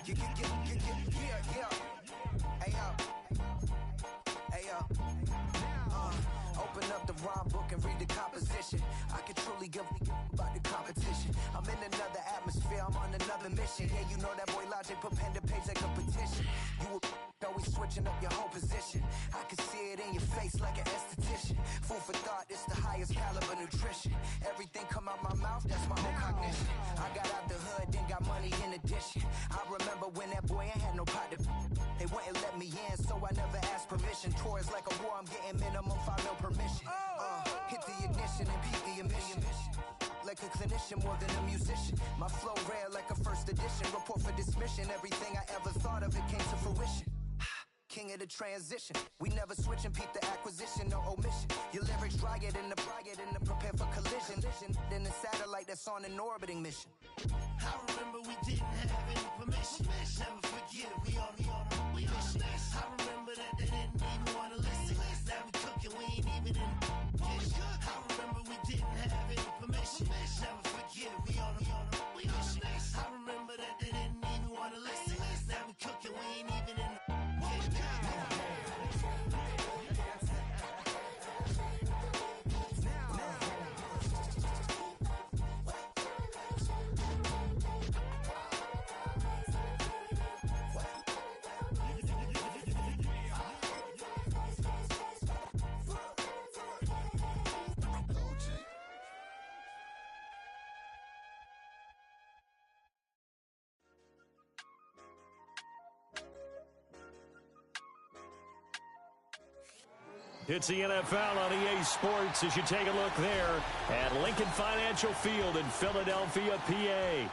Yeah. Hey, yo. Open up the rhyme book and read the composition. I can truly give about the competition. I'm in another atmosphere, I'm on another mission. Yeah, you know that boy Logic put pen to page like a petition. You always switching up your whole position. I can see it in your face like an esthetician. Food for thought, it's the highest caliber nutrition. Everything come out my mouth, that's my own cognition. I got out the hood, then got money in addition. I remember when that boy ain't had no pot to. They wouldn't let me in, so I never asked permission. Tours like a war, I'm getting minimum 5 mil permission. Hit the ignition and beat the emission. Like a clinician more than a musician. My flow rare like a first edition. Report for dismission. Everything I ever thought of, it came to fruition. King of the transition. We never switch and peep the acquisition, no omission. Your lyrics dry it in the prepare for collision. Then the satellite that's on an orbiting mission. I remember we didn't have any permission. Never forget we on a mission. I remember that they didn't even want to listen. Now we cooking, we ain't even in the kitchen. I remember we didn't have any permission. Never forget we on a mission. I remember that they didn't even want to listen. Now we cooking, we ain't even in the kitchen. It's the NFL on EA Sports as you take a look there at Lincoln Financial Field in Philadelphia, PA.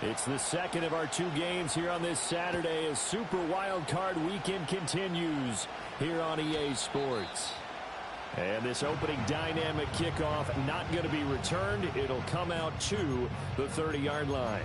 It's the second of our 2 games here on this Saturday as Super Wildcard Weekend continues here on EA Sports. And this opening dynamic kickoff not going to be returned. It'll come out to the 30-yard line.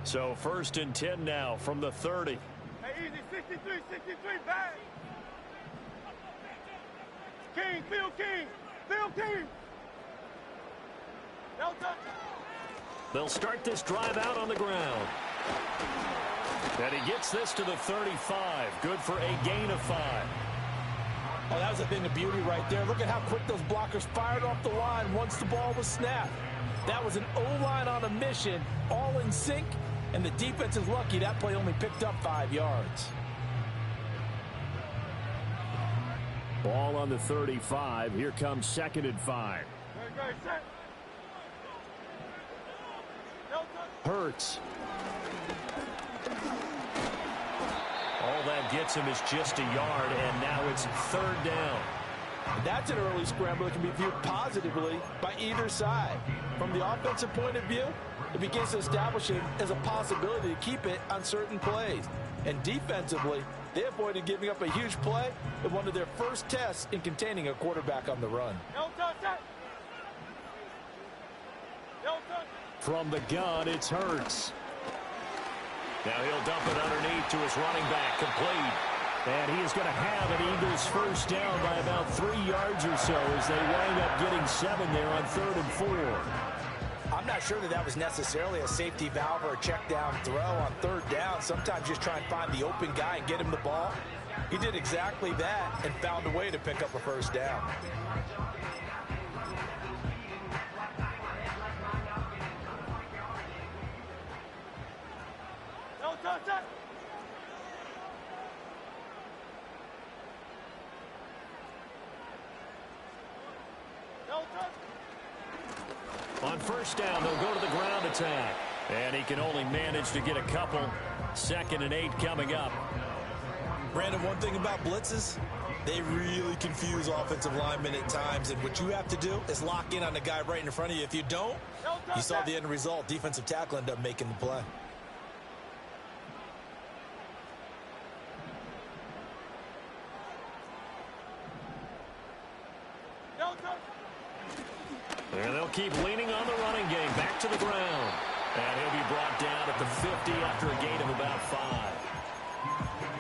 So 1st and 10 now from the 30. Hey, easy, 63, back. King, Phil King. No touch. They'll start this drive out on the ground. And he gets this to the 35. Good for a gain of 5. Oh, that was a thing of beauty right there. Look at how quick those blockers fired off the line once the ball was snapped. That was an O-line on a mission, all in sync. And the defense is lucky that play only picked up 5 yards. Ball on the 35. Here comes 2nd and 5. Hurts. All that gets him is just a yard, and now it's 3rd down. That's an early scramble that can be viewed positively by either side. From the offensive point of view, it begins to establish it as a possibility to keep it on certain plays. And defensively, they avoided giving up a huge play in one of their first tests in containing a quarterback on the run. From the gun, it's Hurts. Now he'll dump it underneath to his running back, complete. And he is going to have an Eagles first down by about 3 yards or so as they wind up getting 7 there on 3rd and 4. I'm not sure that was necessarily a safety valve or a check down throw on 3rd down. Sometimes just try and find the open guy and get him the ball. He did exactly that and found a way to pick up a first down. On first down, they'll go to the ground attack. And he can only manage to get a couple. 2nd and 8 coming up. Brandon, one thing about blitzes, they really confuse offensive linemen at times. And what you have to do is lock in on the guy right in front of you. If you don't, you saw the end result. Defensive tackle ended up making the play. And they'll keep leaning on the running game. Back to the ground. And he'll be brought down at the 50 after a gain of about 5.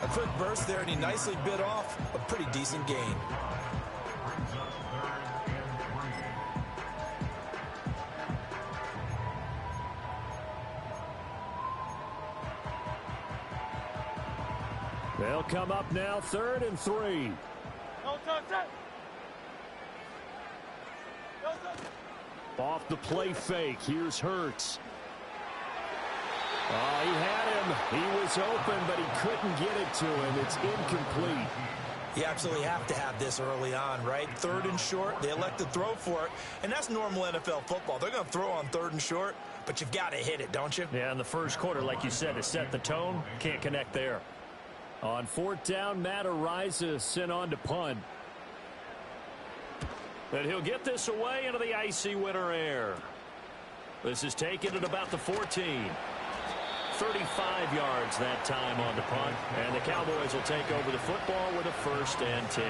A quick burst there, and he nicely bit off a pretty decent gain. They'll come up now 3rd and 3. Off the play fake. Here's Hurts. He had him. He was open, but he couldn't get it to him. It's incomplete. You absolutely have to have this early on, right? 3rd and short. They elect to throw for it, and that's normal NFL football. They're going to throw on 3rd and short, but you've got to hit it, don't you? Yeah, in the first quarter, like you said, to set the tone, can't connect there. On 4th down, Matt Araiza sent on to punt. And he'll get this away into the icy winter air. This is taken at about the 14. 35 yards that time on the punt. And the Cowboys will take over the football with a 1st and 10.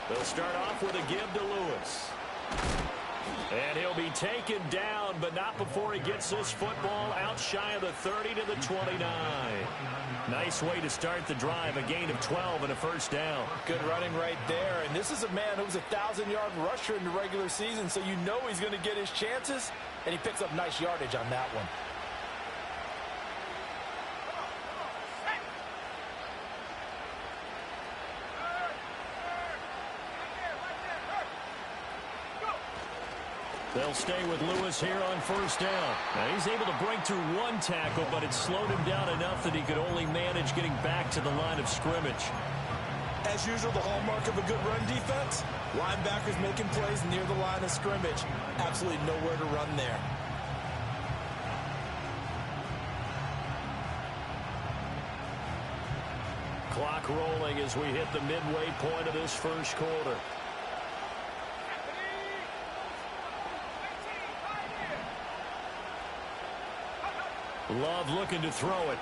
They'll start off with a give to Lewis. And he'll be taken down, but not before he gets this football out shy of the 30 to the 29. Nice way to start the drive, a gain of 12 and a 1st down. Good running right there. And this is a man who was a 1,000-yard rusher in the regular season, so you know he's going to get his chances, and he picks up nice yardage on that one. They'll stay with Lewis here on 1st down. Now he's able to break through 1 tackle, but it slowed him down enough that he could only manage getting back to the line of scrimmage. As usual, the hallmark of a good run defense, linebackers making plays near the line of scrimmage. Absolutely nowhere to run there. Clock rolling as we hit the midway point of this first quarter. Love looking to throw it.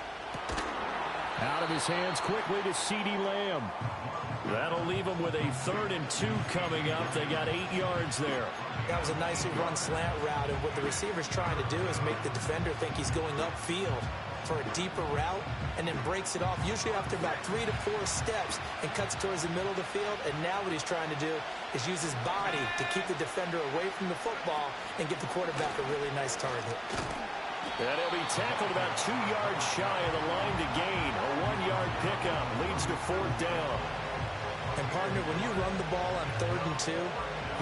Out of his hands quickly to CeeDee Lamb. That'll leave him with a 3rd and 2 coming up. They got 8 yards there. That was a nicely run slant route, and what the receiver's trying to do is make the defender think he's going upfield for a deeper route, and then breaks it off, usually after about 3 to 4 steps, and cuts towards the middle of the field. And now what he's trying to do is use his body to keep the defender away from the football and give the quarterback a really nice target. And he'll be tackled about 2 yards shy of the line to gain. A 1-yard pickup leads to 4th down. And, partner, when you run the ball on 3rd and 2,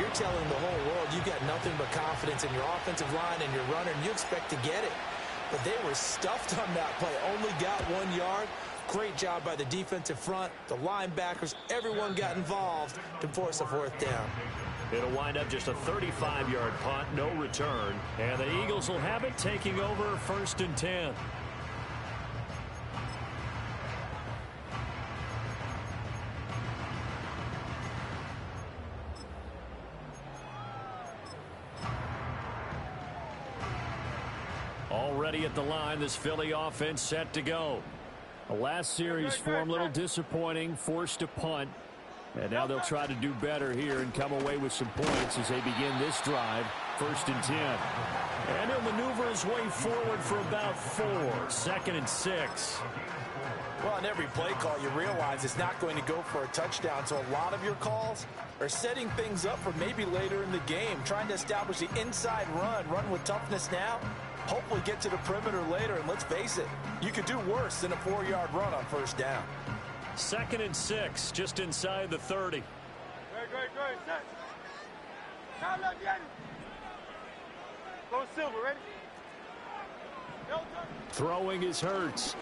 you're telling the whole world you've got nothing but confidence in your offensive line and your runner, and you expect to get it. But they were stuffed on that play. Only got 1 yard. Great job by the defensive front. The linebackers, everyone got involved to force a 4th down. It'll wind up just a 35-yard punt, no return. And the Eagles will have it, taking over 1st and 10. Already at the line, this Philly offense set to go. The last series for them, a little disappointing, forced to punt. And now they'll try to do better here and come away with some points as they begin this drive, 1st and 10. And he'll maneuver his way forward for about 4, 2nd and 6. Well, on every play call, you realize it's not going to go for a touchdown. So a lot of your calls are setting things up for maybe later in the game, trying to establish the inside run with toughness now, hopefully get to the perimeter later, and let's face it, you could do worse than a 4-yard run on first down. 2nd and 6, just inside the 30. Great. Set. Now left, Yanni. Go Silver, ready? Throwing is Hurts.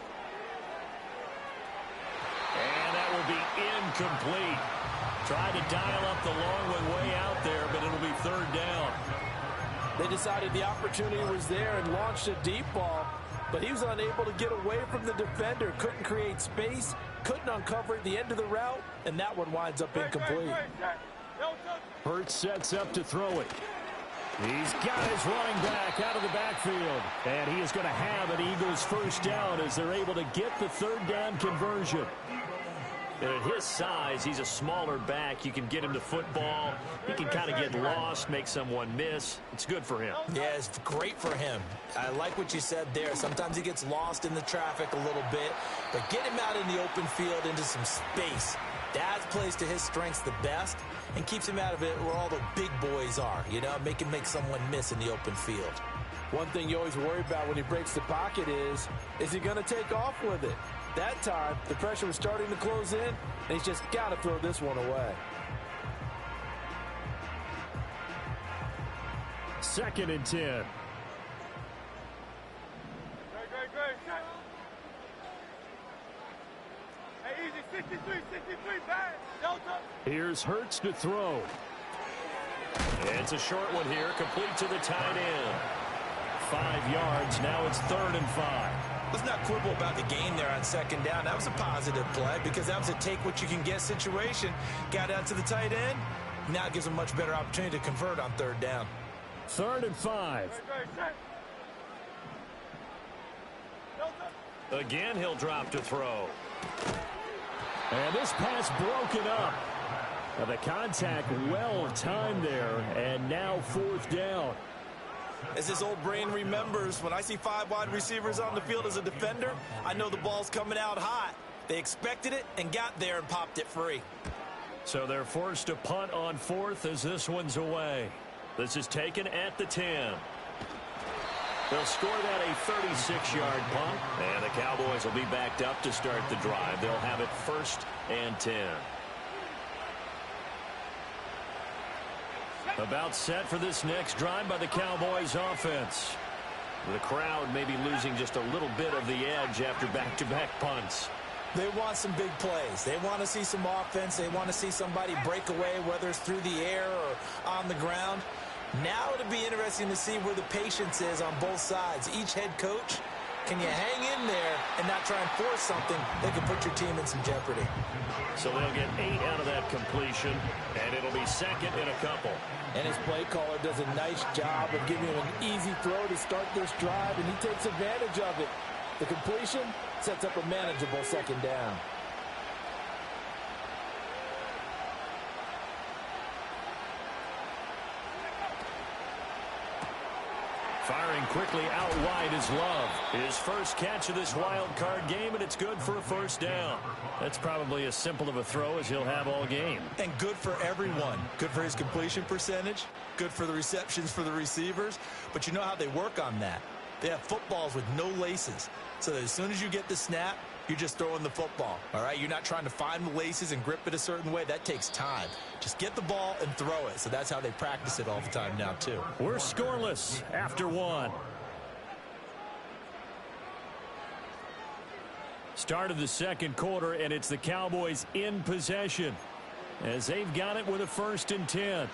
And that will be incomplete. Tried to dial up the long one way out there, but it'll be 3rd down. They decided the opportunity was there and launched a deep ball, but he was unable to get away from the defender. Couldn't create space, couldn't uncover at the end of the route, and that one winds up incomplete. Hurts sets up to throw it. He's got his running back out of the backfield. And he is going to have an Eagles first down as they're able to get the 3rd down conversion. And at his size, he's a smaller back. You can get him to football. He can kind of get lost, make someone miss. It's good for him. Yeah, it's great for him. I like what you said there. Sometimes he gets lost in the traffic a little bit. But get him out in the open field into some space. That plays to his strengths the best and keeps him out of it where all the big boys are, you know, make him make someone miss in the open field. One thing you always worry about when he breaks the pocket is he going to take off with it? That time, the pressure was starting to close in, and he's just got to throw this one away. 2nd and 10. Great. Set. Hey, easy. 63, bad. Delta. Here's Hurts to throw. It's a short one here, complete to the tight end. 5 yards, now it's 3rd and 5. Let's not quibble about the gain there on 2nd down. That was a positive play because that was a take-what-you-can-get situation. Got out to the tight end. Now it gives him a much better opportunity to convert on 3rd down. 3rd and 5. Great. Set. Delta. Again, he'll drop to throw. And this pass broken up. Now the contact well timed there, and now 4th down. As his old brain remembers, when I see 5 wide receivers on the field as a defender, I know the ball's coming out hot. They expected it and got there and popped it free. So they're forced to punt on 4th as this one's away. This is taken at the 10. They'll score that a 36-yard punt, and the Cowboys will be backed up to start the drive. They'll have it 1st and 10. About set for this next drive by the Cowboys offense. The crowd may be losing just a little bit of the edge after back-to-back punts. They want some big plays. They want to see some offense. They want to see somebody break away, whether it's through the air or on the ground. Now it'll be interesting to see where the patience is on both sides. Each head coach, can you hang in there and not try and force something that can put your team in some jeopardy? So they'll get 8 out of that completion, and it'll be 2nd and a couple. And his play caller does a nice job of giving him an easy throw to start this drive, and he takes advantage of it. The completion sets up a manageable 2nd down. Firing quickly out wide is Love. His first catch of this wild card game, and it's good for a 1st down. That's probably as simple of a throw as he'll have all game. And good for everyone. Good for his completion percentage. Good for the receptions for the receivers. But you know how they work on that. They have footballs with no laces. So that as soon as you get the snap, you're just throwing the football. All right? You're not trying to find the laces and grip it a certain way. That takes time. Just get the ball and throw it. So that's how they practice it all the time now, too. We're scoreless after 1. Start of the 2nd quarter, and it's the Cowboys in possession as they've got it with a 1st and 10.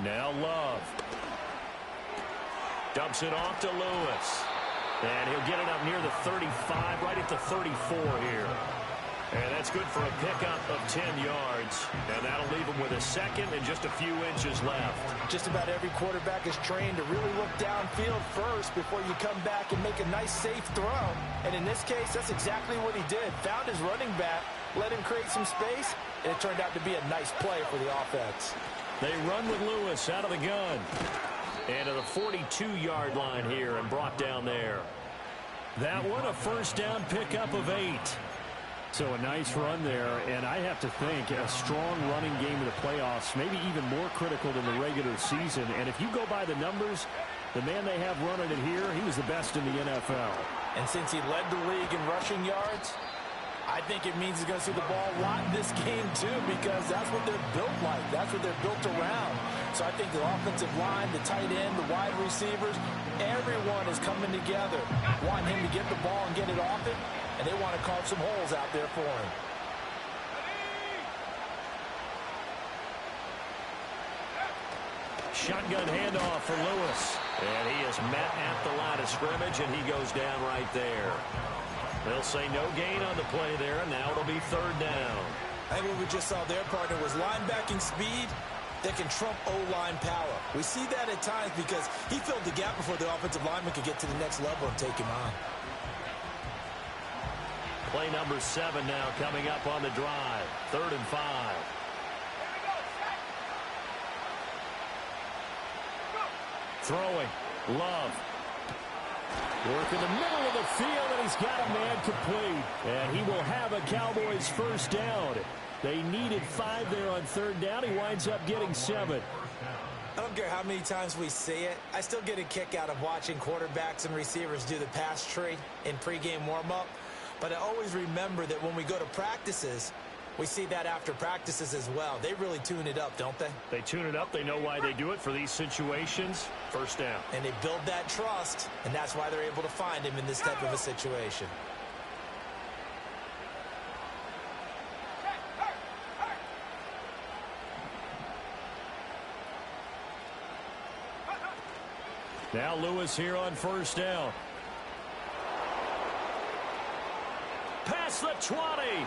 Now Love. Dumps it off to Lewis. And he'll get it up near the 35, right at the 34 here. And that's good for a pickup of 10 yards. And that'll leave him with a second and just a few inches left. Just about every quarterback is trained to really look downfield first before you come back and make a nice, safe throw. And in this case, that's exactly what he did. Found his running back, let him create some space, and it turned out to be a nice play for the offense. They run with Lewis out of the gun. And to the 42-yard line here and brought down there. That one a first down pickup of 8. So a nice run there, and I have to think a strong running game in the playoffs, maybe even more critical than the regular season. And if you go by the numbers, the man they have running it here, he was the best in the NFL. And since he led the league in rushing yards, I think it means he's going to see the ball a lot in this game, too, because that's what they're built like. That's what they're built around. So I think the offensive line, the tight end, the wide receivers, everyone is coming together, wanting him to get the ball and get it off it, and they want to carve some holes out there for him. Shotgun handoff for Lewis. And he is met at the line of scrimmage, and he goes down right there. They'll say no gain on the play there, and now it'll be third down. I think what we just saw their partner was linebacking speed that can trump O-line power. We see that at times because he filled the gap before the offensive lineman could get to the next level and take him on. Play number 7 now coming up on the drive. 3rd and 5. Throwing. Love. Work in the middle of the field, and he's got a man complete. And he will have a Cowboys first down. They needed 5 there on 3rd down. He winds up getting 7. I don't care how many times we see it. I still get a kick out of watching quarterbacks and receivers do the pass tree in pregame warm-up. But I always remember that when we go to practices, we see that after practices as well. They really tune it up, don't they? They tune it up. They know why they do it for these situations. First down. And they build that trust, and that's why they're able to find him in this type of a situation. Now Lewis here on first down. Past the 20.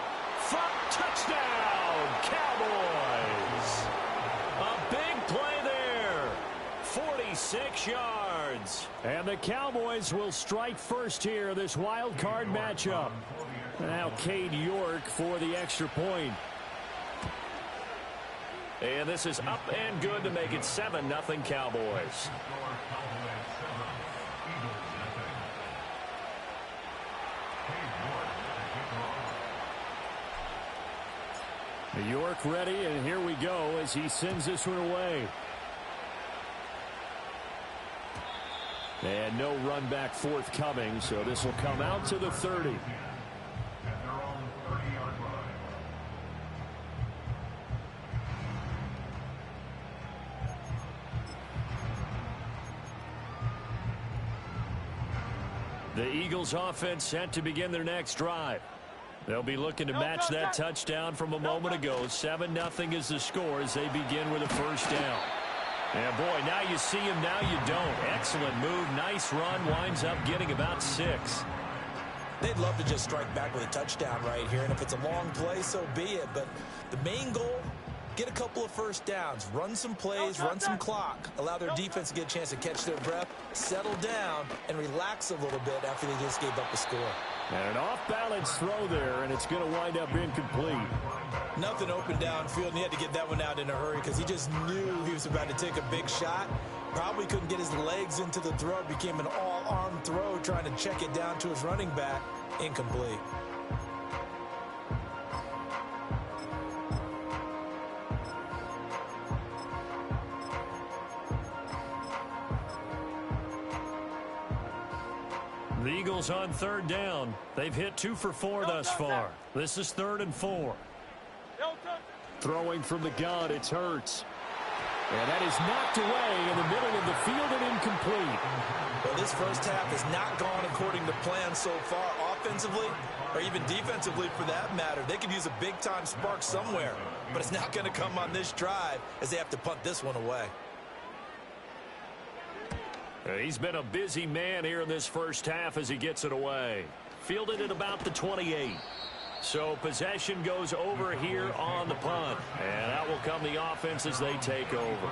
Touchdown, Cowboys. A big play there. 46 yards. And the Cowboys will strike first here, this wild card matchup. Now Cade York for the extra point. And this is up and good to make it 7-0 Cowboys. New York ready, and here we go as he sends this one away. And no run back forthcoming, so this will come out to the 30. The Eagles offense set to begin their next drive. They'll be looking to match that touchdown from a moment ago. 7-0 is the score as they begin with a first down. And boy, now you see him, now you don't. Excellent move, nice run, winds up getting about 6. They'd love to just strike back with a touchdown right here, and if it's a long play, so be it. But the main goal, get a couple of first downs, run some plays, run some clock, allow their defense to get a chance to catch their breath, settle down, and relax a little bit after they just gave up a score. And an off-balance throw there, and it's going to wind up incomplete. Nothing open downfield, and he had to get that one out in a hurry because he just knew he was about to take a big shot. Probably couldn't get his legs into the throw. Became an all-arm throw, trying to check it down to his running back. Incomplete. The Eagles on third down. They've hit 2 for 4 thus far. This is 3rd and 4. Throwing from the gun, it's Hurts. And that is knocked away in the middle of the field and incomplete. Well, this first half has not gone according to plan so far, offensively or even defensively for that matter. They could use a big-time spark somewhere, but it's not going to come on this drive as they have to punt this one away. He's been a busy man here in this first half as he gets it away. Fielded at about the 28. So possession goes over here on the punt. And out will come the offense as they take over.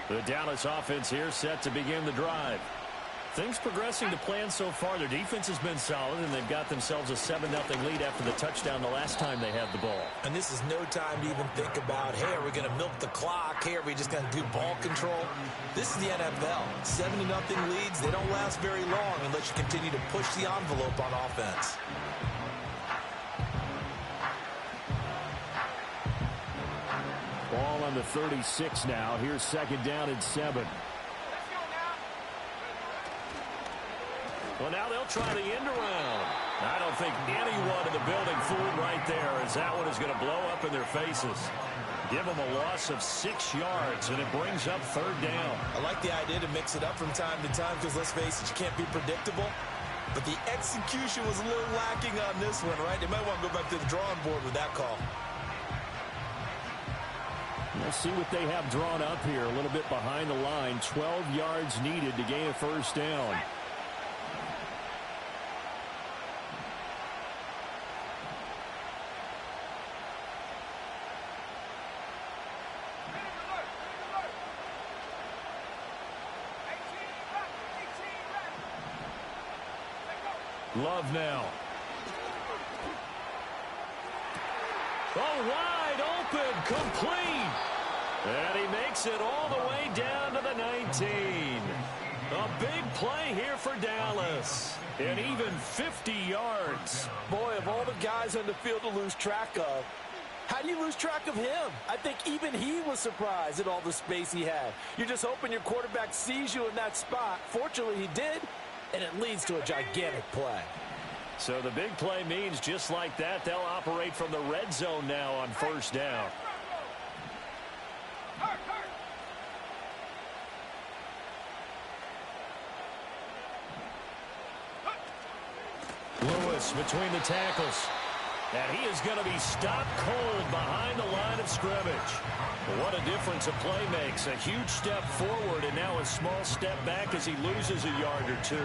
The Dallas offense here set to begin the drive. Things progressing to plan so far. Their defense has been solid, and they've got themselves a 7-0 lead after the touchdown the last time they had the ball. And this is no time to even think about, hey, are we going to milk the clock? Hey, are we just going to do ball control? This is the NFL. 7-0 leads, they don't last very long unless you continue to push the envelope on offense. Ball on the 36 now. Here's 2nd down and 7. Well, now they'll try the end around. I don't think anyone in the building fooled right there, as that one is going to blow up in their faces. Give them a loss of 6 yards, and it brings up 3rd down. I like the idea to mix it up from time to time because, let's face it, you can't be predictable. But the execution was a little lacking on this one, right? They might want to go back to the drawing board with that call. We'll see what they have drawn up here. A little bit behind the line. 12 yards needed to gain a 1st down. Love now. Oh, wide open, complete. And he makes it all the way down to the 19. A big play here for Dallas. And even 50 yards. Boy, of all the guys on the field to lose track of, how do you lose track of him? I think even he was surprised at all the space he had. You're just hoping your quarterback sees you in that spot. Fortunately, he did, and it leads to a gigantic play. So the big play means just like that, they'll operate from the red zone now on 1st down. Lewis between the tackles. And he is going to be stopped cold behind the line of scrimmage. What a difference a play makes. A huge step forward and now a small step back as he loses a yard or 2.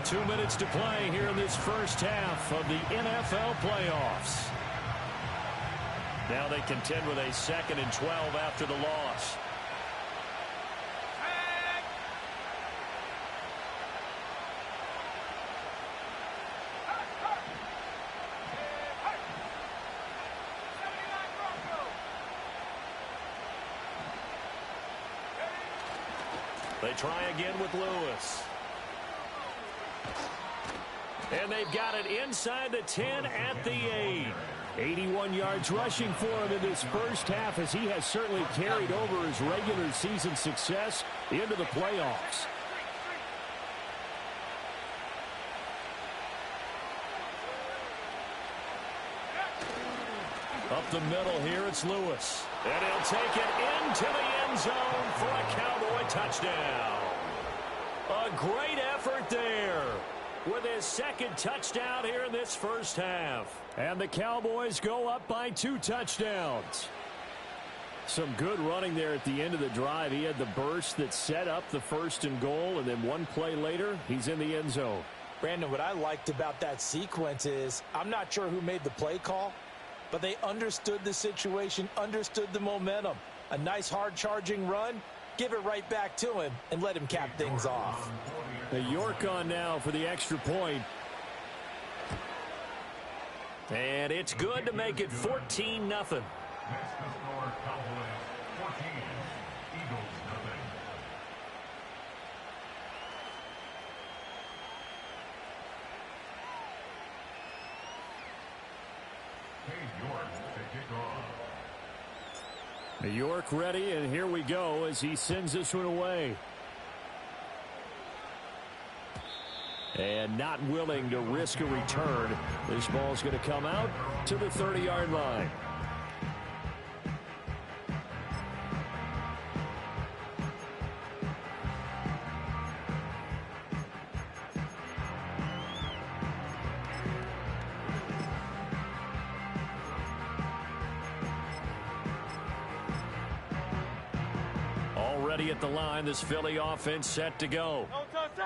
2 minutes to play here in this first half of the NFL playoffs. Now they contend with a 2nd and 12 after the loss. They try again with Lewis. And they've got it inside the 10 at the 8. 81 yards rushing for him in this first half, as he has certainly carried over his regular season success into the playoffs. Up the middle here, it's Lewis. And he'll take it into the end zone for a Cowboy touchdown. A great effort there with his 2nd touchdown here in this first half. And the Cowboys go up by 2 touchdowns. Some good running there at the end of the drive. He had the burst that set up the 1st and goal, and then one play later, he's in the end zone. Brandon, what I liked about that sequence is I'm not sure who made the play call, but they understood the situation, understood the momentum. A nice hard-charging run, give it right back to him, and let him cap things off. York on now for the extra point. And it's good to make it 14-0. York ready, and here we go as he sends this one away. And not willing to risk a return. This ball's going to come out to the 30-yard line. ready at the line. This Philly offense set to go.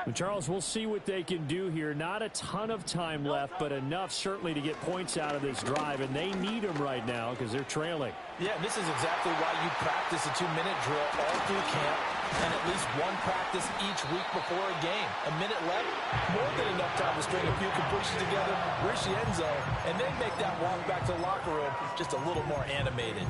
Well, Charles, we'll see what they can do here. Not a ton of time left, but enough certainly to get points out of this drive, and they need them right now because they're trailing. Yeah, this is exactly why you practice a 2-minute drill all through camp and at least one practice each week before a game. A minute left, more than enough time to string a few completions together, reach the end zone, and then make that walk back to the locker room just a little more animated.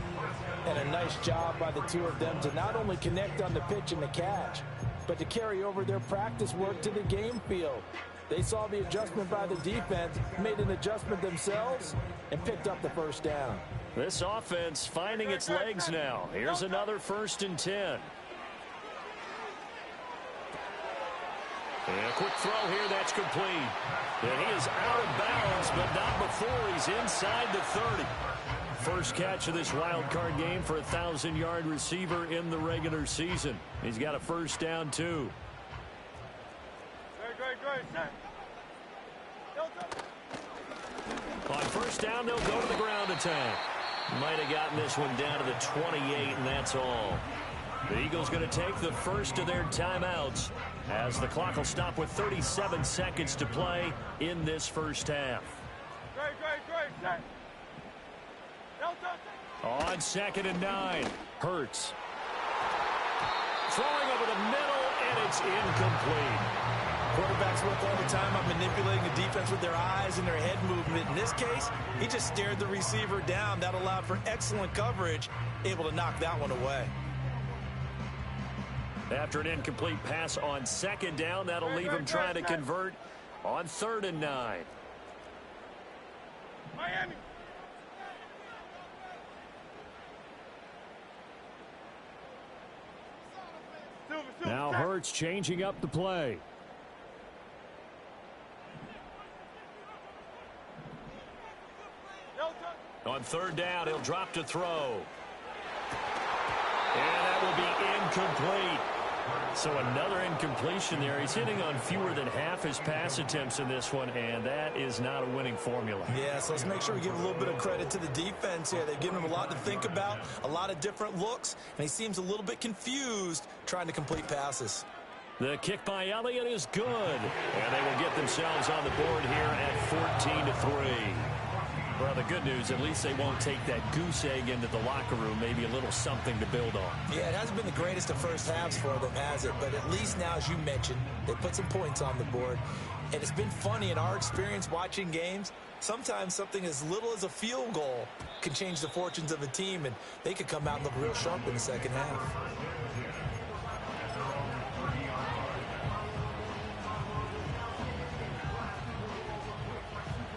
And a nice job by the two of them to not only connect on the pitch and the catch, but to carry over their practice work to the game field. They saw the adjustment by the defense, made an adjustment themselves, and picked up the first down. This offense finding its legs now. Here's another 1st and 10. And a quick throw here, that's complete. And he is out of bounds, but not before he's inside the 30. First catch of this wild card game for a 1,000-yard receiver in the regular season. He's got a first down, too. On first down, they'll go to the ground attack. Might have gotten this one down to the 28, and that's all. The Eagles going to take the first of their timeouts as the clock will stop with 37 seconds to play in this first half. On 2nd and 9, Hurts. Throwing over the middle, and it's incomplete. Quarterbacks work all the time on manipulating the defense with their eyes and their head movement. In this case, he just stared the receiver down. That allowed for excellent coverage, able to knock that one away. After an incomplete pass on 2nd down, that'll leave him trying to convert on 3rd and 9. Miami. Now Hurts changing up the play. On 3rd down, he'll drop to throw. And that will be incomplete. So another incompletion there. He's hitting on fewer than half his pass attempts in this one, and that is not a winning formula. Yeah, so let's make sure we give a little bit of credit to the defense here. They've given him a lot to think about, a lot of different looks, and he seems a little bit confused trying to complete passes. The kick by Elliott is good, and they will get themselves on the board here at 14-3. Well, the good news, at least they won't take that goose egg into the locker room. Maybe a little something to build on. Yeah, it hasn't been the greatest of first halves for them, has it? But at least now, as you mentioned, they put some points on the board. And it's been funny in our experience watching games. Sometimes something as little as a field goal can change the fortunes of a team, and they could come out and look real sharp in the second half.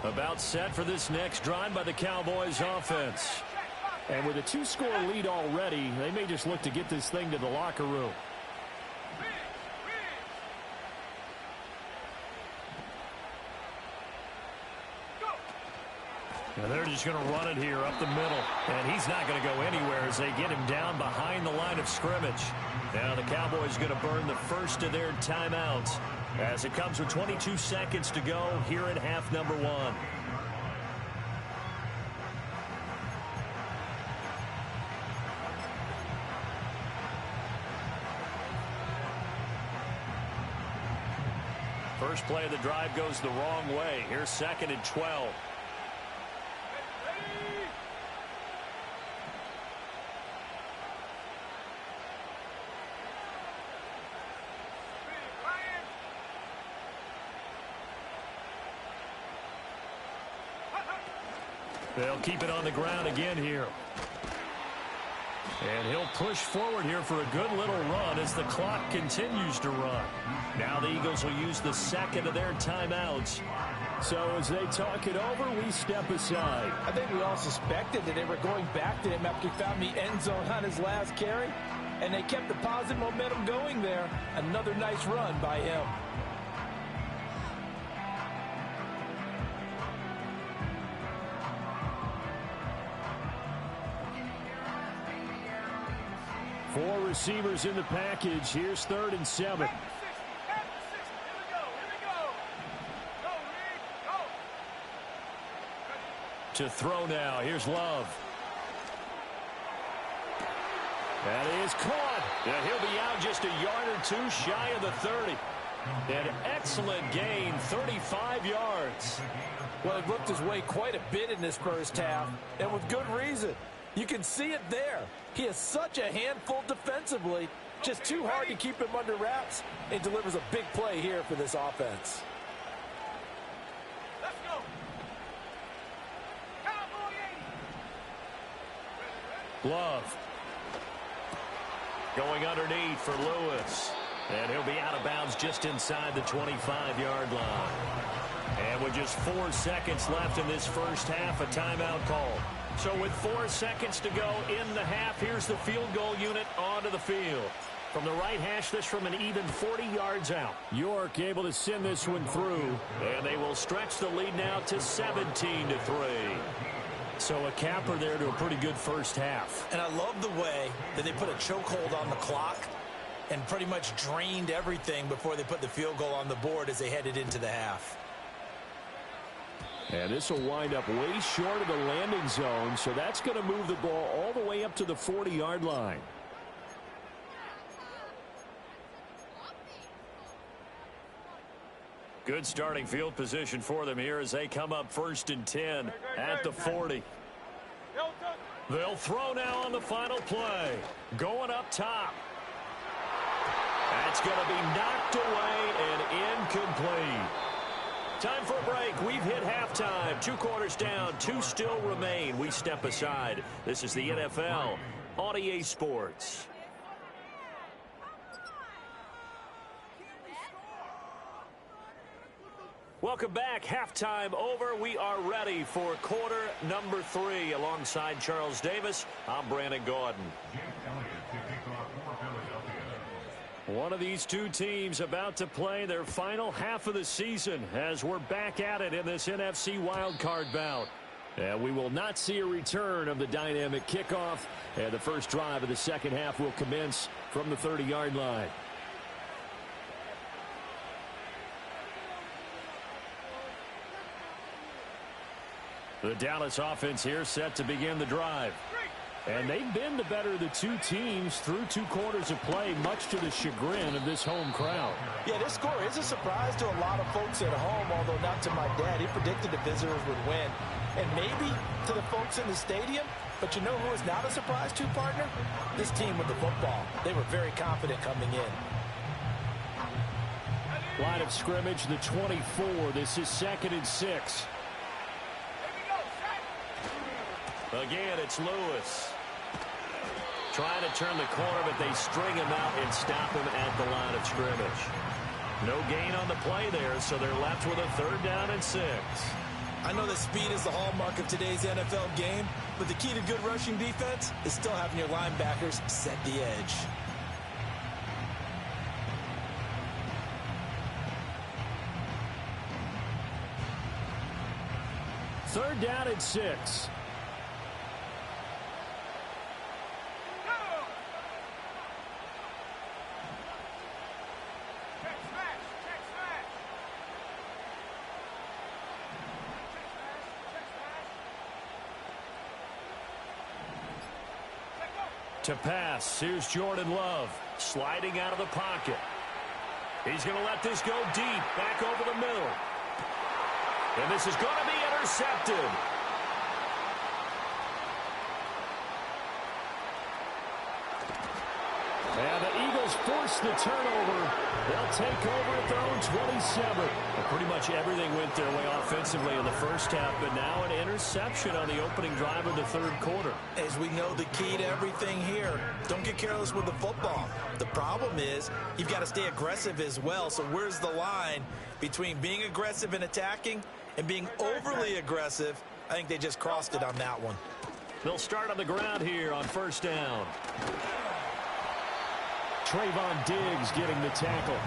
About set for this next drive by the Cowboys offense. And with a 2-score lead already, they may just look to get this thing to the locker room. And they're just going to run it here up the middle. And he's not going to go anywhere as they get him down behind the line of scrimmage. Now the Cowboys going to burn the first of their timeouts as it comes with 22 seconds to go here in half number 1. First play of the drive goes the wrong way. Here's 2nd and 12. They'll keep it on the ground again here. And he'll push forward here for a good little run as the clock continues to run. Now the Eagles will use the second of their timeouts. So as they talk it over, we step aside. I think we all suspected that they were going back to him after he found the end zone on his last carry. And they kept the positive momentum going there. Another nice run by him. Four receivers in the package. Here's 3rd and 7. To throw now. Here's Love. That is caught. Yeah, he'll be out just a yard or two shy of the 30. An excellent gain, 35 yards. Well, he looked his way quite a bit in this first half, and with good reason. You can see it there. He is such a handful defensively, just too hard to keep him under wraps, and delivers a big play here for this offense. Let's go. Cowboy 80. Love. Going underneath for Lewis. And he'll be out of bounds just inside the 25-yard line. And with just 4 seconds left in this first half, a timeout call. So with 4 seconds to go in the half, here's the field goal unit onto the field. From the right hash, this from an even 40 yards out. York able to send this one through. And they will stretch the lead now to 17-3. So a capper there to a pretty good first half. And I love the way that they put a chokehold on the clock and pretty much drained everything before they put the field goal on the board as they headed into the half. And this will wind up way short of the landing zone, so that's going to move the ball all the way up to the 40-yard line. Good starting field position for them here as they come up 1st and 10 at the 40. They'll throw now on the final play. Going up top. That's going to be knocked away and incomplete. Time for a break. We've hit halftime. 2 quarters down. 2 still remain. We step aside. This is the NFL on EA Sports. Welcome back. Halftime over. We are ready for quarter number 3. Alongside Charles Davis, I'm Brandon Gordon. One of these two teams about to play their final half of the season as we're back at it in this NFC Wildcard bout. And we will not see a return of the dynamic kickoff. And the first drive of the second half will commence from the 30-yard line. The Dallas offense here set to begin the drive. And they've been the better of the two teams through 2 quarters of play, much to the chagrin of this home crowd. Yeah, this score is a surprise to a lot of folks at home, although not to my dad. He predicted the visitors would win. And maybe to the folks in the stadium, but you know who is not a surprise to, partner? This team with the football. They were very confident coming in. Line of scrimmage, the 24. This is 2nd and 6. Again, it's Lewis. Trying to turn the corner, but they string him out and stop him at the line of scrimmage. No gain on the play there, so they're left with a 3rd down and 6. I know that speed is the hallmark of today's NFL game, but the key to good rushing defense is still having your linebackers set the edge. Third down and 6. To pass, here's Jordan Love, sliding out of the pocket. He's going to let this go deep, back over the middle. And this is going to be intercepted. And the Eagles force the turnover. They'll take over at their own 27. Well, pretty much everything went their way offensively in the first half, but now an interception on the opening drive of the 3rd quarter. As we know, the key to everything here, don't get careless with the football. The problem is you've got to stay aggressive as well. So where's the line between being aggressive and attacking and being overly aggressive? I think they just crossed it on that one. They'll start on the ground here on 1st down. Trayvon Diggs getting the tackle.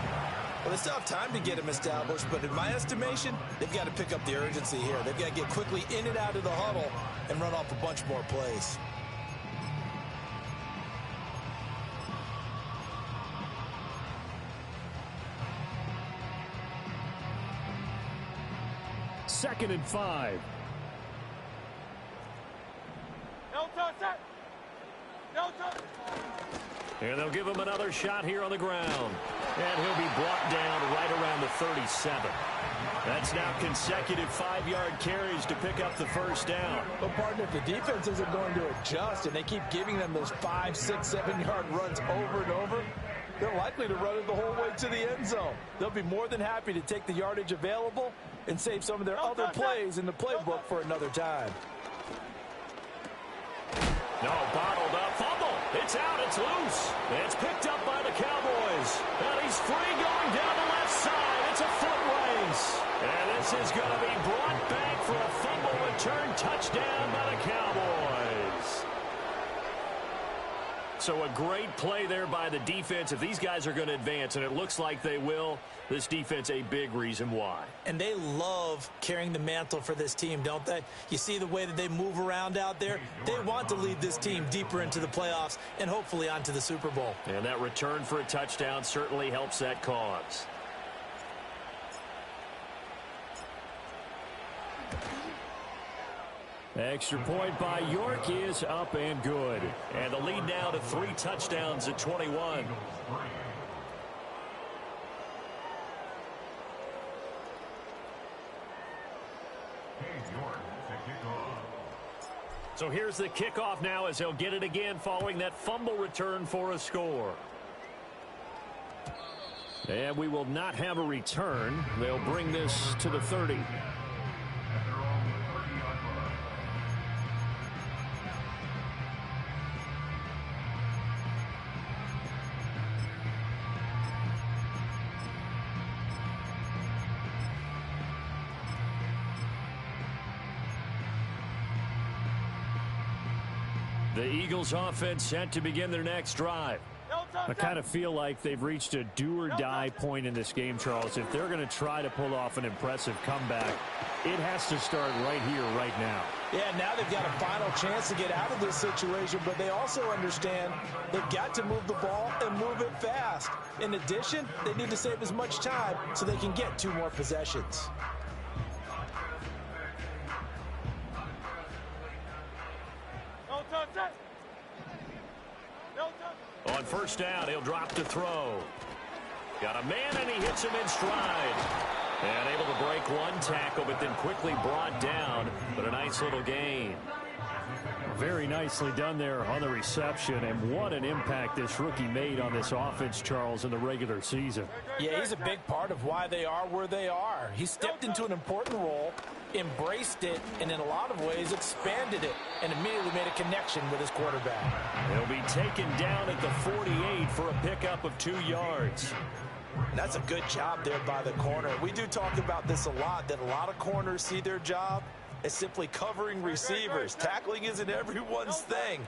Well, they still have time to get him established, but in my estimation, they've got to pick up the urgency here. They've got to get quickly in and out of the huddle and run off a bunch more plays. Second and 5. No touch that. No touch. And they'll give him another shot here on the ground. And he'll be brought down right around the 37. That's now consecutive 5-yard carries to pick up the first down. Well, partner, if the defense isn't going to adjust and they keep giving them those 5, 6, 7-yard runs over and over, they're likely to run it the whole way to the end zone. They'll be more than happy to take the yardage available and save some of their other plays in the playbook for another time. No, bottled up, fumble. It's out, it's loose. It's picked up by the Cowboys. And he's free going down the left side. It's a foot race. And this is going to be brought back for a fumble return touchdown by the Cowboys. So a great play there by the defense. If these guys are going to advance, and it looks like they will, this defense a big reason why. And they love carrying the mantle for this team, don't they? You see the way that they move around out there? They want to lead this team deeper into the playoffs and hopefully onto the Super Bowl. And that return for a touchdown certainly helps that cause. Extra point by York is up and good. And the lead now to 3 touchdowns at 21. So here's the kickoff now as they'll get it again following that fumble return for a score. And we will not have a return. They'll bring this to the 30. The Eagles offense set to begin their next drive. I kind of feel like they've reached a do-or-die point in this game, Charles. If they're going to try to pull off an impressive comeback, it has to start right here, right now. Yeah, now they've got a final chance to get out of this situation, but they also understand they've got to move the ball and move it fast. In addition, they need to save as much time so they can get 2 more possessions. On first down, he'll drop to throw. Got a man, and he hits him in stride. And able to break 1 tackle, but then quickly brought down. But a nice little gain. Very nicely done there on the reception. And what an impact this rookie made on this offense, Charles, in the regular season. Yeah, he's a big part of why they are where they are. He stepped into an important role, embraced it, and in a lot of ways expanded it, and immediately made a connection with his quarterback. He'll be taken down at the 48 for a pickup of 2 yards. And that's a good job there by the corner. We do talk about this a lot, that a lot of corners see their job as simply covering receivers. Tackling isn't everyone's thing.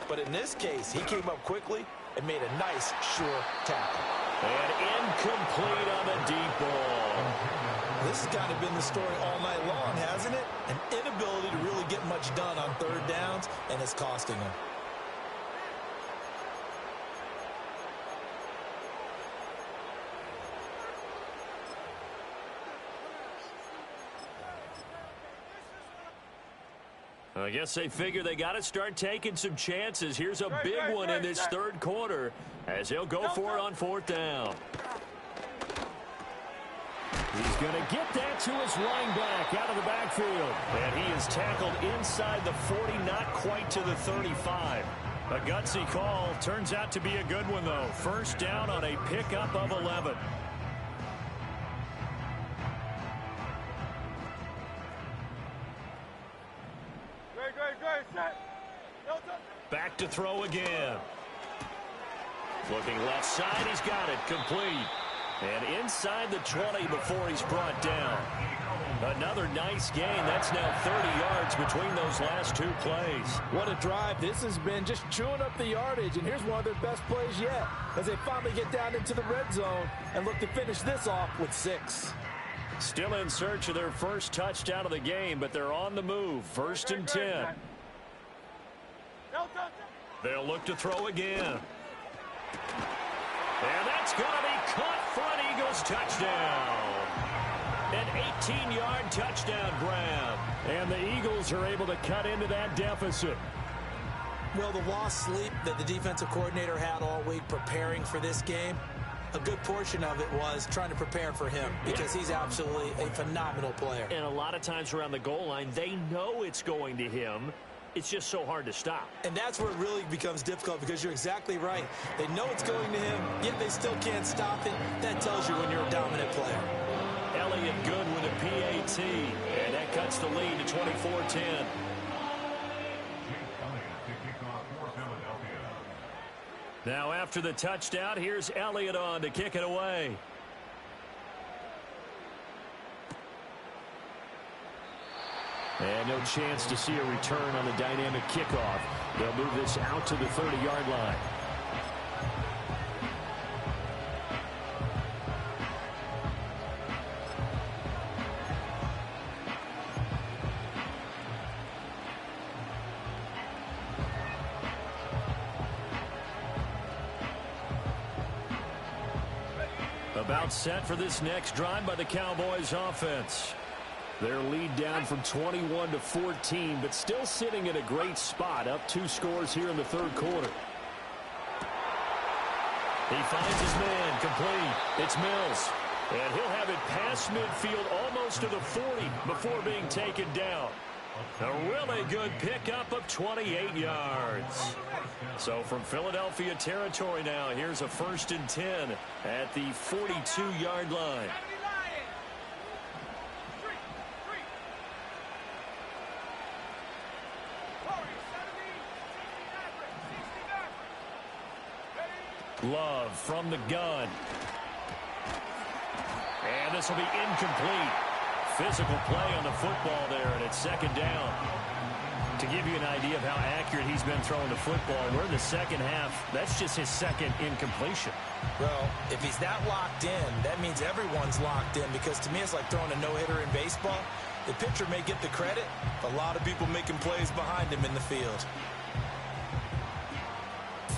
But in this case, he came up quickly and made a nice, sure tackle. And incomplete on the deep ball. This has kind of been the story all night long, hasn't it? An inability to really get much done on 3rd downs, and it's costing them. I guess they figure they got to start taking some chances. Here's a big one in this 3rd quarter as they'll go for it on 4th down. He's going to get that to his linebacker out of the backfield. And he is tackled inside the 40, not quite to the 35. A gutsy call. Turns out to be a good one, though. First down on a pickup of 11. Back to throw again. Looking left side, he's got it, complete. And inside the 20 before he's brought down. Another nice gain. That's now 30 yards between those last 2 plays. What a drive this has been, just chewing up the yardage. And here's one of their best plays yet as they finally get down into the red zone and look to finish this off with 6. Still in search of their first touchdown of the game, but they're on the move. 1st and 10. They'll look to throw again. And that's going to be caught for an Eagles touchdown. An 18-yard touchdown grab. And the Eagles are able to cut into that deficit. Well, the lost sleep that the defensive coordinator had all week preparing for this game, a good portion of it was trying to prepare for him because he's absolutely a phenomenal player. And a lot of times around the goal line, they know it's going to him. It's just so hard to stop. And that's where it really becomes difficult because you're exactly right. They know it's going to him, yet they still can't stop it. That tells you when you're a dominant player. Elliott good with a PAT, and that cuts the lead to 24-10. Now after the touchdown, here's Elliott on to kick it away. And no chance to see a return on the dynamic kickoff. They'll move this out to the 30-yard line. About set for this next drive by the Cowboys offense. Their lead down from 21 to 14, but still sitting in a great spot, up 2 scores here in the third quarter. He finds his man, complete. It's Mills, and he'll have it past midfield almost to the 40 before being taken down. A really good pickup of 28 yards. So from Philadelphia territory now, here's a 1st and 10 at the 42-yard line. Love from the gun. And this will be incomplete. Physical play on the football there, and it's 2nd down. To give you an idea of how accurate he's been throwing the football, we're in the second half. That's just his 2nd incompletion. Well, if he's that locked in, that means everyone's locked in because to me it's like throwing a no-hitter in baseball. The pitcher may get the credit, but a lot of people making plays behind him in the field.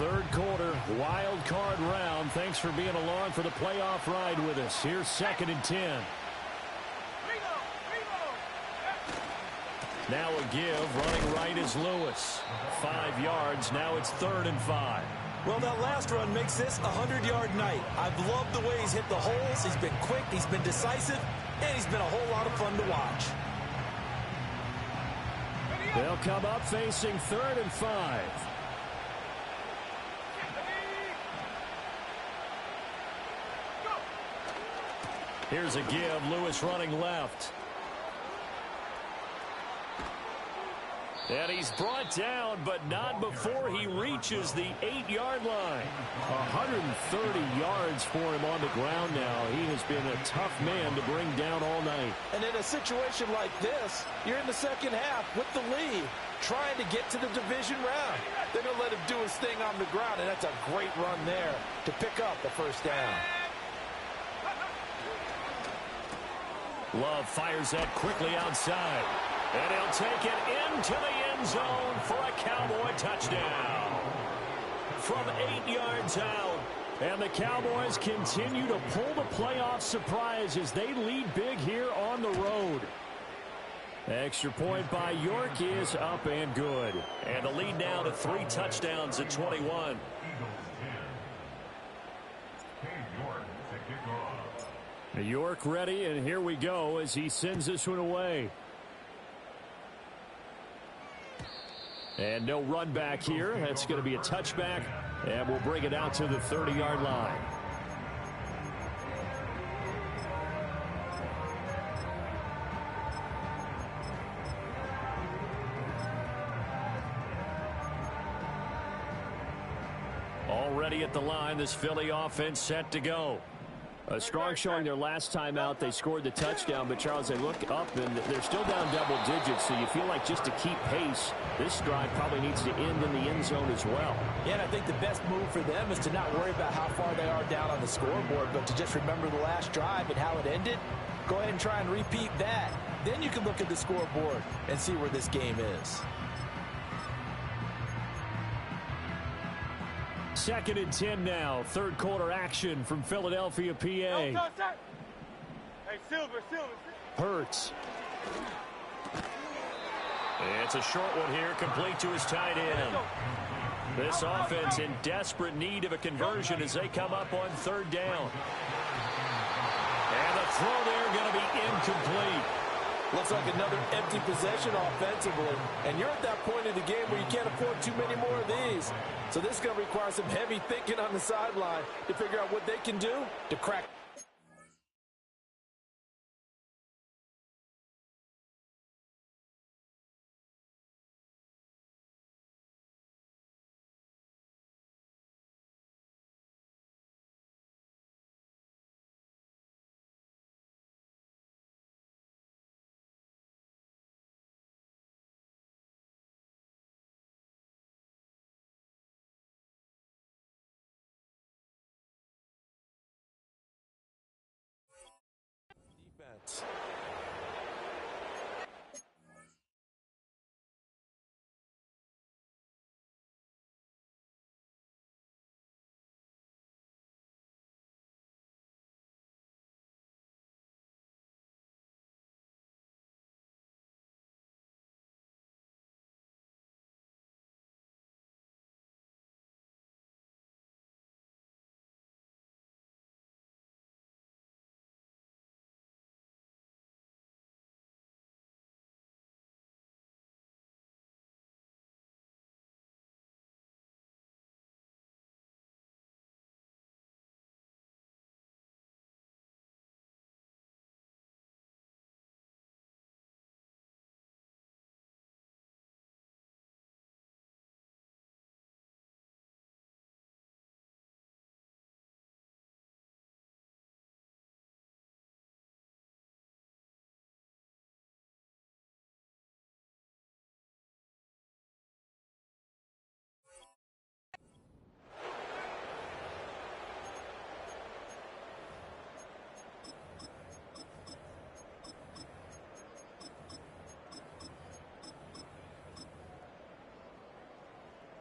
Third quarter, wild card round. Thanks for being along for the playoff ride with us. Here's 2nd and 10. Now a give, running right is Lewis. 5 yards, now it's 3rd and 5. Well, that last run makes this a 100-yard night. I've loved the way he's hit the holes. He's been quick, he's been decisive, and he's been a whole lot of fun to watch. They'll come up facing 3rd and 5. Here's a give, Lewis running left. And he's brought down, but not before he reaches the 8-yard line. 130 yards for him on the ground now. He has been a tough man to bring down all night. And in a situation like this, you're in the second half with the lead, trying to get to the division round. They're going to let him do his thing on the ground, and that's a great run there to pick up the 1st down. Love fires that quickly outside. And he'll take it into the end zone for a Cowboy touchdown. From 8 yards out. And the Cowboys continue to pull the playoff surprise as they lead big here on the road. Extra point by York is up and good. And the lead now to 3 touchdowns at 21. York ready, and here we go as he sends this one away. And no run back here. That's going to be a touchback, and we'll bring it out to the 30-yard line. Already at the line, this Philly offense set to go. A strong showing their last time out. They scored the touchdown, but Charles, they look up and they're still down double digits, so you feel like just to keep pace, this drive probably needs to end in the end zone as well. Yeah, and I think the best move for them is to not worry about how far they are down on the scoreboard, but to just remember the last drive and how it ended. Go ahead and try and repeat that. Then you can look at the scoreboard and see where this game is. 2nd and 10 now. Third quarter action from Philadelphia, PA. Hey, Silver. Hurts. It's a short one here, complete to his tight end. This offense in desperate need of a conversion as they come up on third down. And the throw there going to be incomplete. Looks like another empty possession offensively. And you're at that point in the game where you can't afford too many more of these. So this is going to require some heavy thinking on the sideline to figure out what they can do to crack. Defense.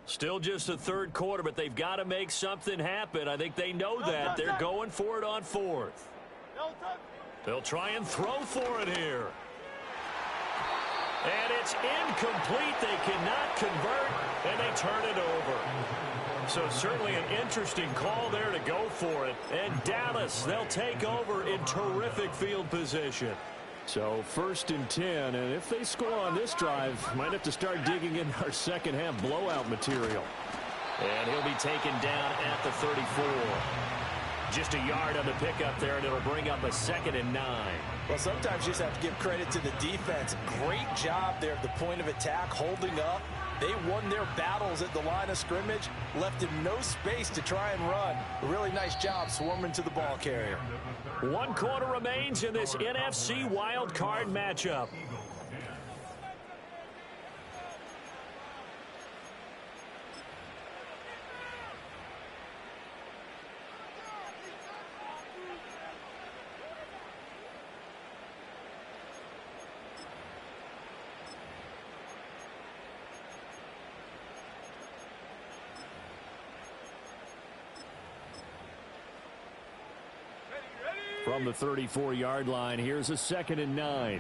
Still just the third quarter, but they've got to make something happen. I think they know that. They're going for it on fourth. They'll try and throw for it here. And it's incomplete. They cannot convert, and they turn it over. So certainly an interesting call there to go for it. And Dallas, they'll take over in terrific field position. So 1st and 10, and if they score on this drive, might have to start digging in our second half blowout material. And he'll be taken down at the 34. Just a yard on the pickup there, and it'll bring up a 2nd and 9. Well, sometimes you just have to give credit to the defense. Great job there at the point of attack, holding up. They won their battles at the line of scrimmage, left him no space to try and run. A really nice job swarming to the ball carrier. 1 quarter remains in this NFC wildcard matchup. From the 34-yard line, here's a 2nd and 9.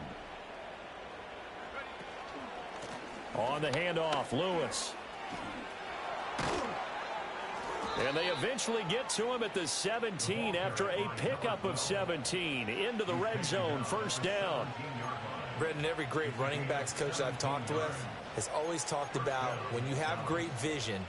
On the handoff, Lewis. And they eventually get to him at the 17 after a pickup of 17 into the red zone, 1st down. Brendan, every great running backs coach I've talked with has always talked about when you have great vision,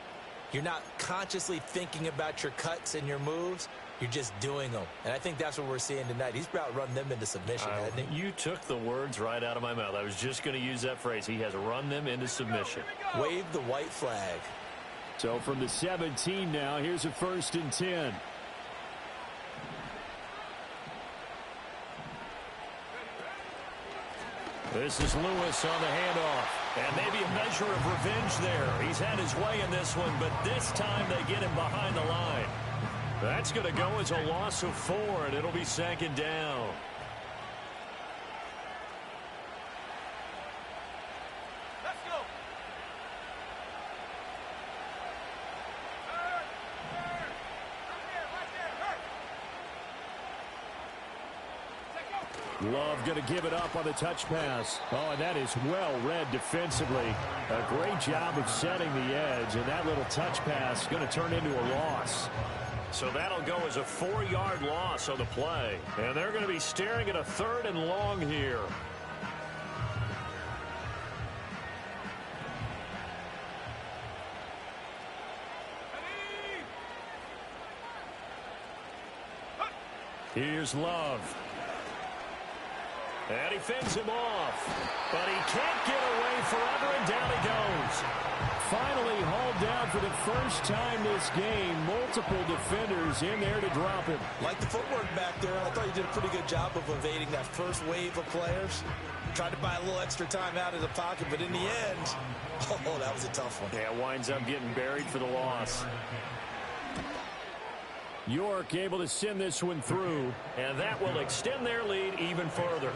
you're not consciously thinking about your cuts and your moves. You're just doing them. And I think that's what we're seeing tonight. He's about run them into submission, hasn't he? You took the words right out of my mouth. I was just going to use that phrase. He has run them into submission. Wave the white flag. So from the 17 now, here's a 1st and 10. This is Lewis on the handoff. And maybe a measure of revenge there. He's had his way in this one, but this time they get him behind the line. That's going to go as a loss of 4, and it'll be 2nd down. Let's go. Right there. Love going to give it up on the touch pass. Oh, and that is well read defensively. A great job of setting the edge, and that little touch pass is going to turn into a loss. So that'll go as a 4-yard loss on the play. And they're going to be staring at a 3rd and long here. Here's Love. And he fends him off. But he can't get away forever, and down he goes. Finally hauled down for the first time this game. Multiple defenders in there to drop him. Like the footwork back there, I thought you did a pretty good job of evading that first wave of players. Tried to buy a little extra time out of the pocket, but in the end, oh, that was a tough one. Yeah, winds up getting buried for the loss. York able to send this one through, and that will extend their lead even further.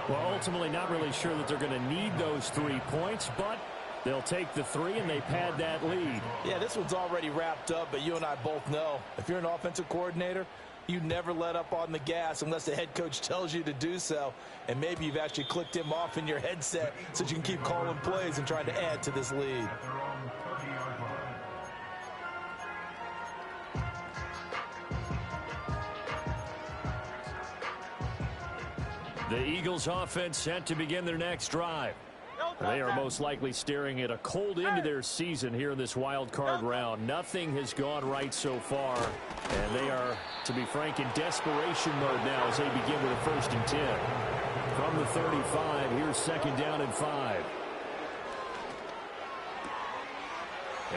Well, ultimately not really sure that they're going to need those 3 points, but they'll take the 3 and they pad that lead. Yeah, this one's already wrapped up, but you and I both know if you're an offensive coordinator, you never let up on the gas unless the head coach tells you to do so. And maybe you've actually clicked him off in your headset so you can keep calling plays and trying to add to this lead. The Eagles offense set to begin their next drive. They are most likely staring at a cold end to their season here in this wild card round. Nothing has gone right so far, and they are, to be frank, in desperation mode now as they begin with a 1st and 10. From the 35, here's 2nd down and 5.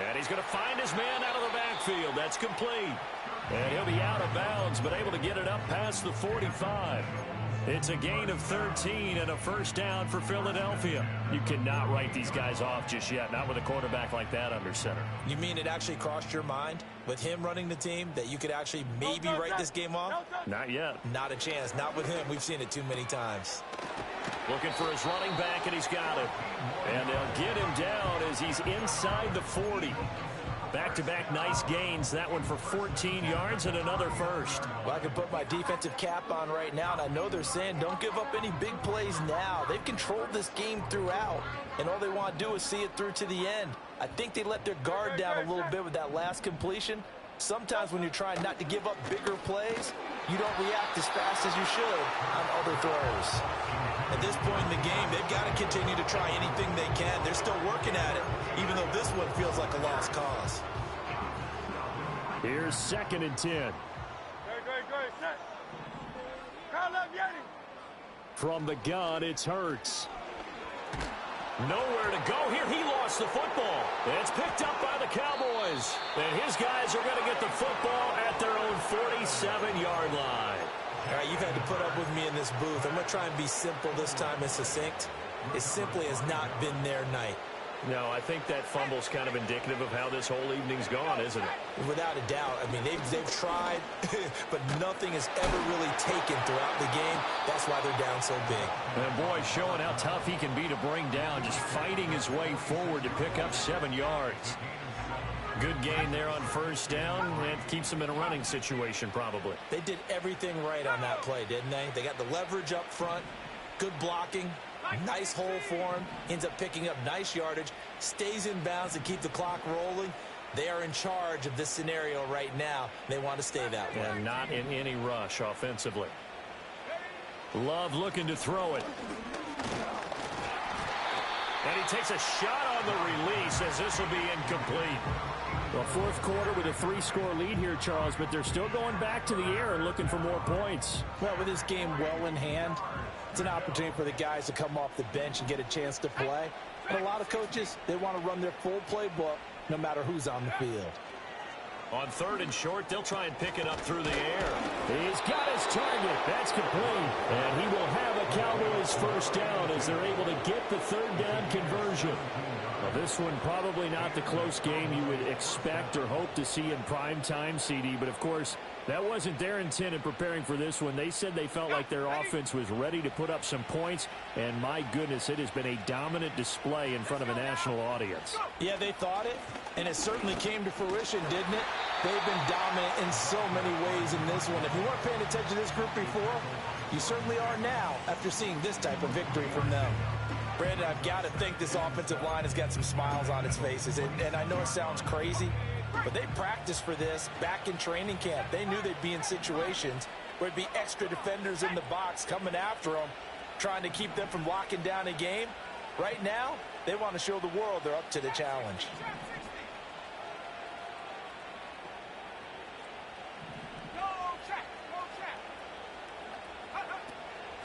And he's going to find his man out of the backfield. That's complete. And he'll be out of bounds, but able to get it up past the 45. It's a gain of 13 and a 1st down for Philadelphia. You cannot write these guys off just yet, not with a quarterback like that under center. You mean it actually crossed your mind with him running the team that you could actually maybe write this game off? Not yet. Not a chance. Not with him. We've seen it too many times. Looking for his running back, and he's got it. And they'll get him down as he's inside the 40. Back-to-back nice gains. That one for 14 yards and another 1st. Well, I can put my defensive cap on right now, and I know they're saying don't give up any big plays now. They've controlled this game throughout, and all they want to do is see it through to the end. I think they let their guard down a little bit with that last completion. Sometimes when you're trying not to give up bigger plays, you don't react as fast as you should on other throws. At this point in the game, they've got to continue to try anything they can. They're still working at it, even though this one feels like a lost cause. Here's 2nd and 10. Great, set. Kyle left, Yeti. From the gun, it's Hurts. Nowhere to go here. He lost the football. It's picked up by the Cowboys. And his guys are going to get the football at their own 47-yard line. All right, you've had to put up with me in this booth. I'm going to try and be simple this time and succinct. It simply has not been their night. No, I think that fumble's kind of indicative of how this whole evening's gone, isn't it? Without a doubt. I mean, they've tried, but nothing has ever really taken throughout the game. That's why they're down so big. And boy, showing how tough he can be to bring down, just fighting his way forward to pick up 7 yards. Good gain there on 1st down, and keeps them in a running situation probably. They did everything right on that play, didn't they? They got the leverage up front, good blocking, nice hole for him, ends up picking up nice yardage, stays in bounds to keep the clock rolling. They are in charge of this scenario right now. They want to stay that way. And not in any rush offensively. Love looking to throw it. And he takes a shot on the release as this will be incomplete. Well, 4th quarter with a 3-score lead here, Charles, but they're still going back to the air and looking for more points. Well, with this game well in hand, it's an opportunity for the guys to come off the bench and get a chance to play. And a lot of coaches, they want to run their full playbook no matter who's on the field. On 3rd and short, they'll try and pick it up through the air. He's got his target. That's complete. And he will have a Cowboys this first down as they're able to get the third down conversion. Well, this one probably not the close game you would expect or hope to see in prime time, CD. But, of course, that wasn't their intent in preparing for this one. They said they felt like their offense was ready to put up some points. And, my goodness, it has been a dominant display in front of a national audience. Yeah, they thought it, and it certainly came to fruition, didn't it? They've been dominant in so many ways in this one. If you weren't paying attention to this group before, you certainly are now after seeing this type of victory from them. Brandon, I've got to think this offensive line has got some smiles on its faces. And I know it sounds crazy, but they practiced for this back in training camp. They knew they'd be in situations where it'd be extra defenders in the box coming after them, trying to keep them from locking down a game. Right now, they want to show the world they're up to the challenge.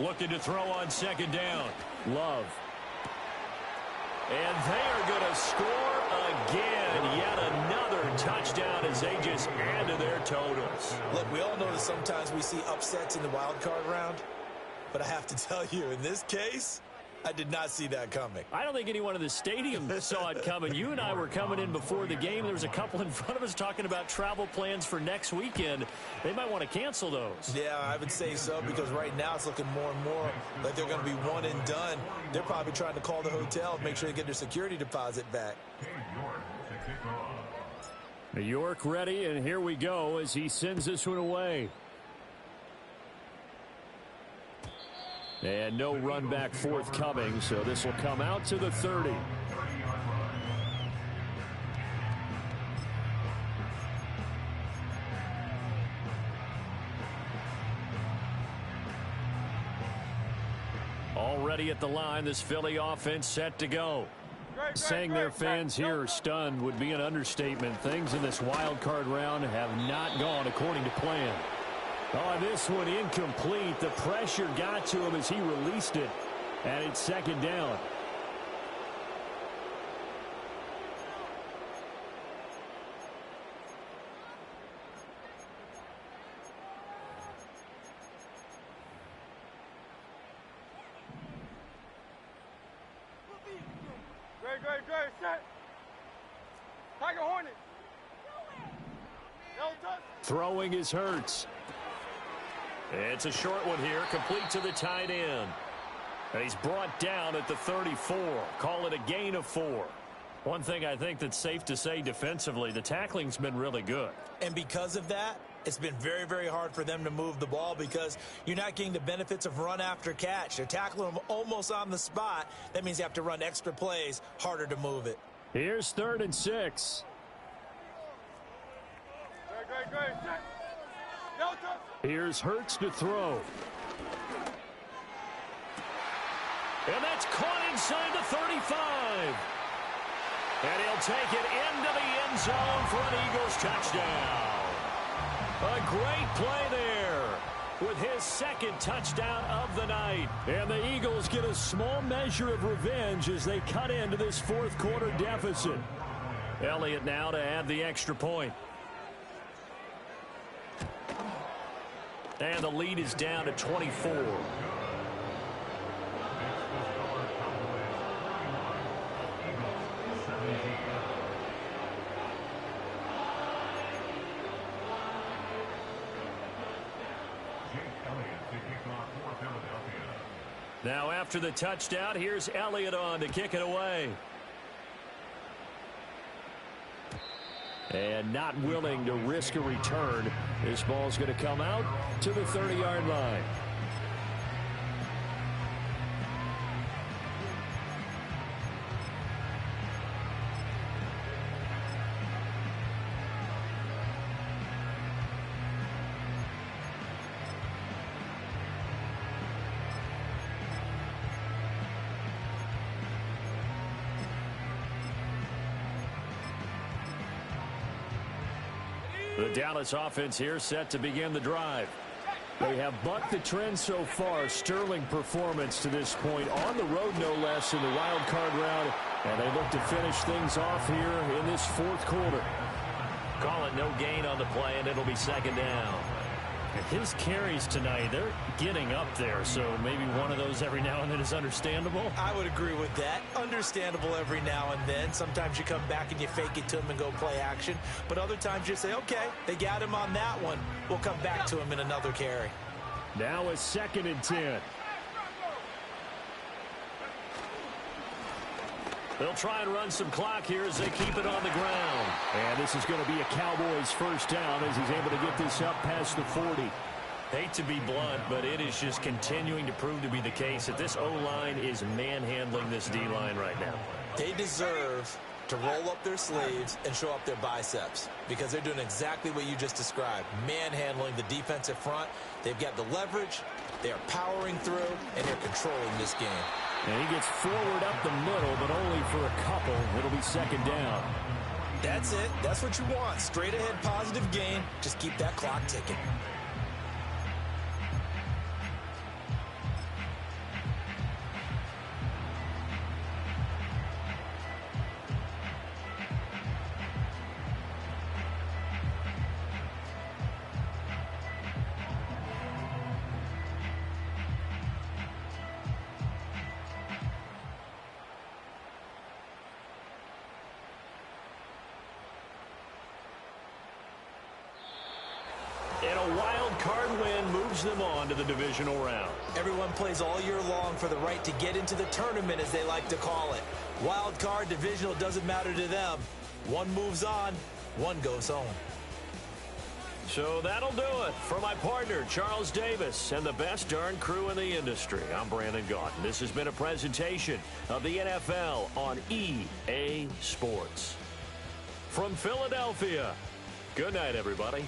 Looking to throw on second down. Love. And they are going to score again. Yet another touchdown as they just add to their totals. Look, we all know that sometimes we see upsets in the wild card round. But I have to tell you, in this case, I did not see that coming. I don't think anyone in the stadium saw it coming. You and I were coming in before the game. There was a couple in front of us talking about travel plans for next weekend. They might want to cancel those. Yeah, I would say so, because right now it's looking more and more like they're going to be one and done. They're probably trying to call the hotel and make sure they get their security deposit back. New York ready, and here we go as he sends this one away. And no run back forthcoming, so this will come out to the 30. Already at the line, this Philly offense set to go. Saying their fans here are stunned would be an understatement. Things in this wild card round have not gone according to plan. Oh, this one incomplete. The pressure got to him as he released it, and it's second down. Great, set. Tiger Hornet. No touch. Throwing is Hurts. It's a short one here, complete to the tight end. And he's brought down at the 34. Call it a gain of 4. One thing I think that's safe to say defensively, the tackling's been really good. And because of that, it's been very, very hard for them to move the ball because you're not getting the benefits of run after catch. They're tackling them almost on the spot. That means you have to run extra plays, harder to move it. Here's 3rd and 6. Great, set. No touch. Here's Hurts to throw. And that's caught inside the 35. And he'll take it into the end zone for an Eagles touchdown. A great play there with his second touchdown of the night. And the Eagles get a small measure of revenge as they cut into this fourth quarter deficit. Elliott now to add the extra point. And the lead is down to 24. Now after the touchdown, here's Elliott on to kick it away. And not willing to risk a return. This ball's going to come out to the 30-yard line. The Dallas offense here set to begin the drive. They have bucked the trend so far. Sterling performance to this point on the road, no less, in the wild card round. And they look to finish things off here in this fourth quarter. Call it no gain on the play, and it'll be second down. His carries tonight, they're getting up there, so maybe one of those every now and then is understandable. I would agree with that. Understandable every now and then. Sometimes you come back and you fake it to him and go play action. But other times you say, okay, they got him on that one. We'll come back to him in another carry. Now a 2nd and 10. They'll try and run some clock here as they keep it on the ground. And this is going to be a Cowboys first down as he's able to get this up past the 40. Hate to be blunt, but it is just continuing to prove to be the case that this O-line is manhandling this D-line right now. They deserve to roll up their sleeves and show up their biceps because they're doing exactly what you just described, manhandling the defensive front. They've got the leverage, they're powering through, and they're controlling this game. And he gets forward up the middle, but only for a couple. It'll be 2nd down. That's it. That's what you want. Straight ahead positive gain. Just keep that clock ticking. And a wild card win moves them on to the divisional round. Everyone plays all year long for the right to get into the tournament, as they like to call it. Wild card, divisional, doesn't matter to them. One moves on, one goes home. So that'll do it. For my partner, Charles Davis, and the best darn crew in the industry, I'm Brandon Gaudin. This has been a presentation of the NFL on EA Sports. From Philadelphia, good night, everybody.